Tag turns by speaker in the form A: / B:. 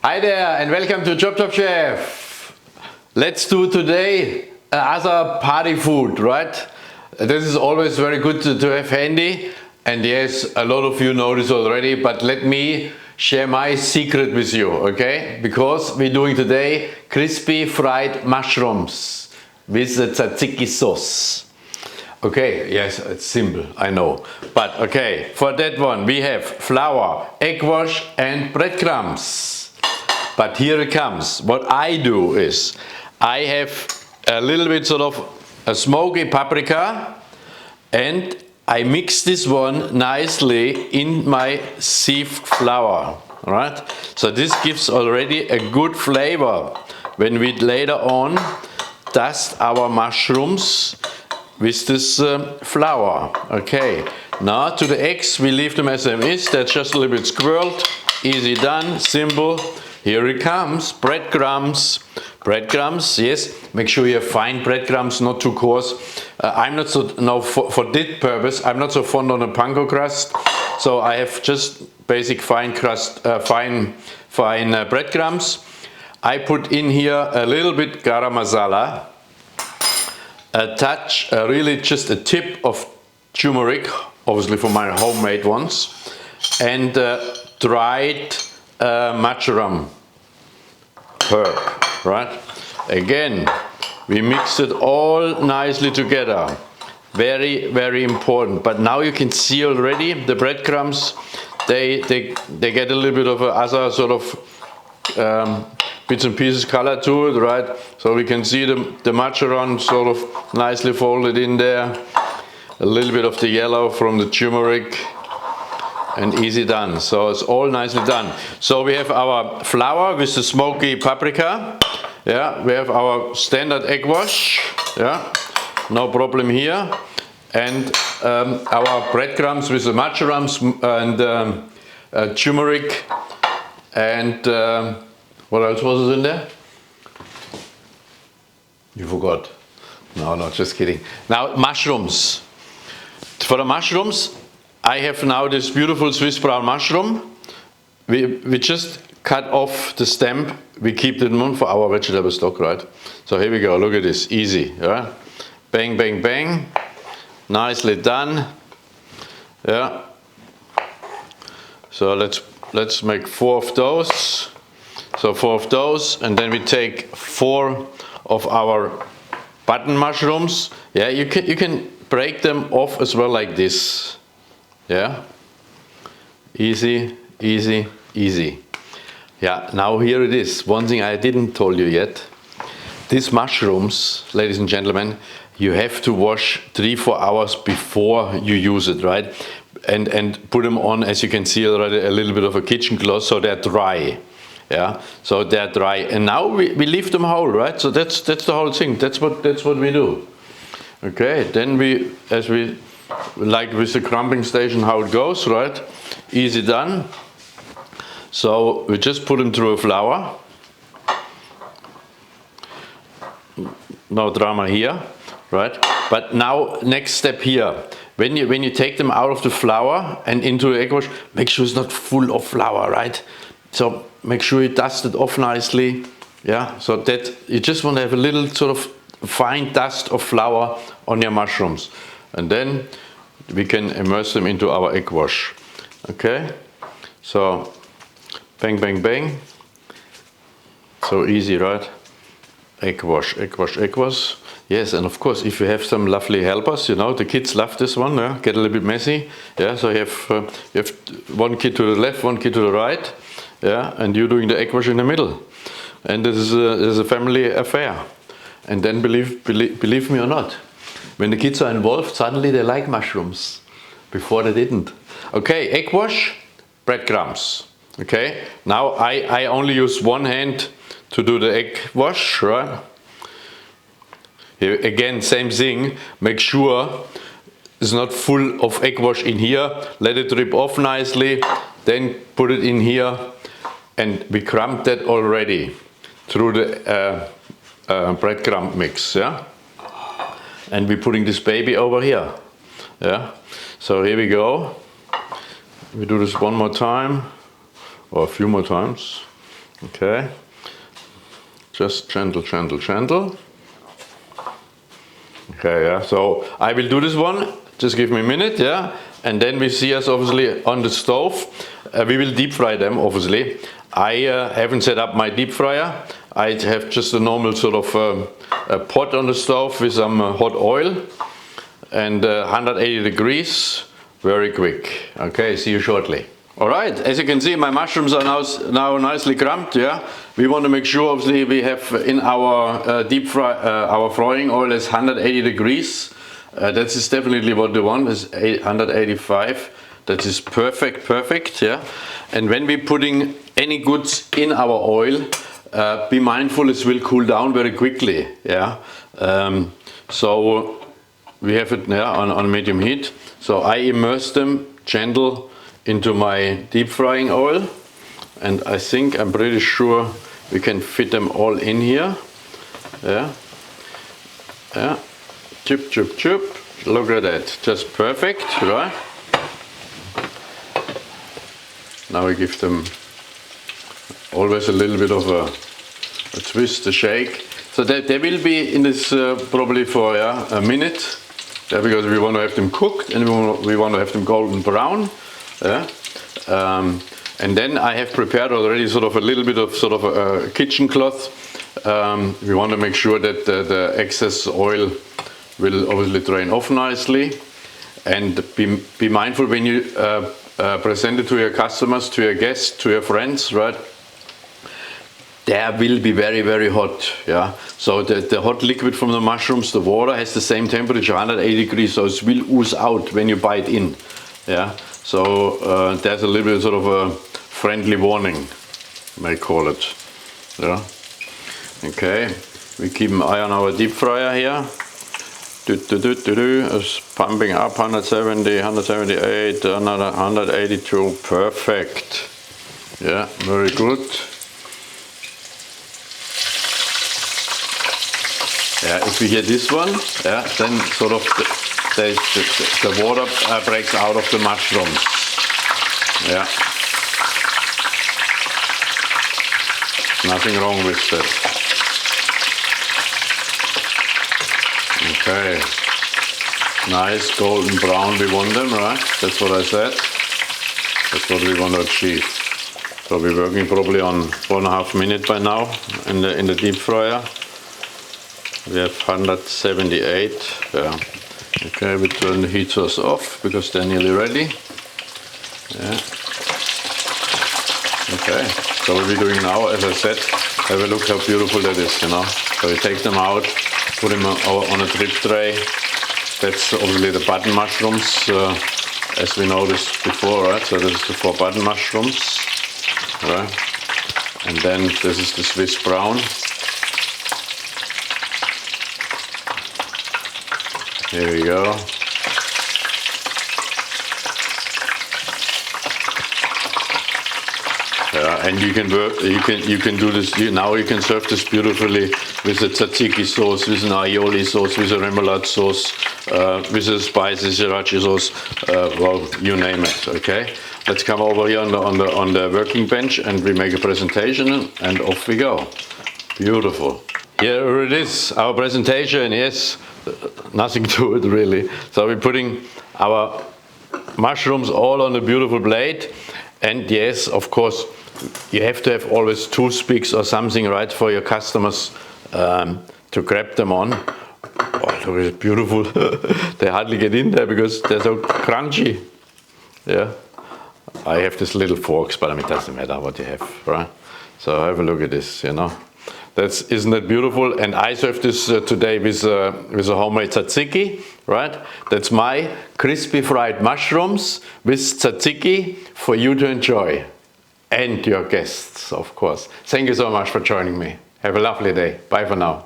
A: Hi there and welcome to ChopChopChef. Let's do today other party food, right? This is always very good to have handy, and yes, a lot of you know this already, but let me share my secret with you, okay? Because we're doing today crispy fried mushrooms with the tzatziki sauce. Okay, yes, it's simple, I know. But okay, for that one we have flour, egg wash and breadcrumbs. But here it comes. What I do is I have a little bit sort of a smoky paprika, and I mix this one nicely in my sieved flour, right? So this gives already a good flavor when we later on dust our mushrooms with this flour. Okay, now to the eggs, we leave them as they is. They're just a little bit swirled. Easy done, simple. Here it comes, breadcrumbs. Breadcrumbs, yes, make sure you have fine breadcrumbs, not too coarse. I'm not so, no, for this purpose, I'm not so fond on a panko crust, so I have just basic fine crust, fine breadcrumbs. I put in here a little bit garam masala, a touch, really just a tip of turmeric, obviously for my homemade ones, and dried marjoram herb, right? Again, we mix it all nicely together. Very, very important. But now you can see already the breadcrumbs, they get a little bit of a other sort of bits and pieces color to it, right? So we can see the marjoram sort of nicely folded in there. A little bit of the yellow from the turmeric. And easy done. So it's all nicely done. So we have our flour with the smoky paprika. Yeah, we have our standard egg wash. Yeah, no problem here. And our breadcrumbs with the marjorams and turmeric. And what else was in there? You forgot. No, just kidding. Now mushrooms. For the mushrooms, I have now this beautiful Swiss brown mushroom. We just cut off the stem. We keep it in for our vegetable stock, right? So here we go. Look at this, easy, yeah. Bang, bang, bang. Nicely done. Yeah. So let's make 4 of those. So 4 of those, and then we take 4 of our button mushrooms. Yeah, you can break them off as well like this. Yeah, easy, easy, easy. Yeah, now here it is. One thing I didn't tell you yet. These mushrooms, ladies and gentlemen, you have to wash 3-4 hours before you use it, right? And put them on, as you can see already, a little bit of a kitchen cloth so they're dry. Yeah, so they're dry. And now we leave them whole, right? So that's the whole thing. That's what we do. Okay, then like with the crumbing station, how it goes, right? Easy done. So we just put them through a flour. No drama here, right? But now, next step here. When you take them out of the flour and into the egg wash, make sure it's not full of flour, right? So make sure you dust it off nicely. Yeah, so that you just want to have a little sort of fine dust of flour on your mushrooms. And then we can immerse them into our egg wash. Okay, so bang, bang, bang. So easy, right? Egg wash, egg wash, egg wash. Yes, and of course, if you have some lovely helpers, you know, the kids love this one. Yeah? Get a little bit messy. Yeah, so you have one kid to the left, one kid to the right. Yeah, and you're doing the egg wash in the middle. And this is a family affair. And then believe me or not, when the kids are involved, suddenly they like mushrooms. Before they didn't. Okay, egg wash, breadcrumbs. Okay, now I only use one hand to do the egg wash, right? Here again, same thing. Make sure it's not full of egg wash in here. Let it drip off nicely. Then put it in here, and we crumbed that already through the breadcrumb mix, yeah. And we're putting this baby over here, yeah. So here we go. We do this one more time, or a few more times. Okay, just gentle, gentle, gentle. Okay, yeah, so I will do this one, just give me a minute, yeah, and then we see us obviously on the stove. We will deep fry them, obviously. I haven't set up my deep fryer. I have just a normal sort of a pot on the stove with some hot oil and 180 degrees, very quick. Okay, see you shortly. All right, as you can see, my mushrooms are now nicely crumbed. Yeah, we want to make sure, obviously, we have in our deep fry, our frying oil is 180 degrees. That is definitely what we want. Is 185. That is perfect. Yeah, and when we're putting any goods in our oil, be mindful it will cool down very quickly. Yeah, so we have it now on medium heat. So I immerse them gentle into my deep frying oil, and I'm pretty sure we can fit them all in here. Yeah, chup. Look at that, just perfect, right? Now we give them always a little bit of a twist, a shake. So they will be in this probably for a minute, because we want to have them cooked and we want to have them golden brown. Yeah. And then I have prepared already sort of a little bit of sort of a kitchen cloth. We want to make sure that the excess oil will obviously drain off nicely, and be mindful when you present it to your customers, to your guests, to your friends, right? They will be very hot. Yeah. So the hot liquid from the mushrooms, the water has the same temperature, 180 degrees, so it will ooze out when you bite in. Yeah. So there's a little bit sort of a friendly warning, you may call it. Yeah. Okay, we keep an eye on our deep fryer here. It's pumping up, 170, 178, another 182, perfect. Yeah, very good. Yeah, if we hear this one, yeah, then sort of the water breaks out of the mushrooms. Yeah. Nothing wrong with that. Okay. Nice golden brown, we want them, right? That's what I said. That's what we want to achieve. So we're working probably on 4.5 minutes by now in the deep fryer. We have 178. Yeah. Okay, we turn the heat source off because they're nearly ready. Yeah. Okay, so what we're doing now, as I said, have a look how beautiful that is, you know. So you take them out, put them on a drip tray. That's obviously the button mushrooms, as we noticed before, right? So this is the 4 button mushrooms, right? And then this is the Swiss brown. Here we go. And you can do this now. You can serve this beautifully with a tzatziki sauce, with an aioli sauce, with a remoulade sauce, with a spicy sriracha sauce. Well, you name it. Okay. Let's come over here on the working bench and we make a presentation and off we go. Beautiful. Here it is, our presentation. Yes, nothing to it really. So we're putting our mushrooms all on a beautiful plate, and yes, of course, you have to have always toothpicks or something, right, for your customers to grab them on. Oh, look, it's beautiful. They hardly get in there because they're so crunchy. Yeah, I have these little forks, but I mean, it doesn't matter what you have, right? So have a look at this, you know. Isn't that beautiful? And I served this today with a homemade tzatziki, right? That's my crispy fried mushrooms with tzatziki for you to enjoy. And your guests, of course. Thank you so much for joining me. Have a lovely day. Bye for now.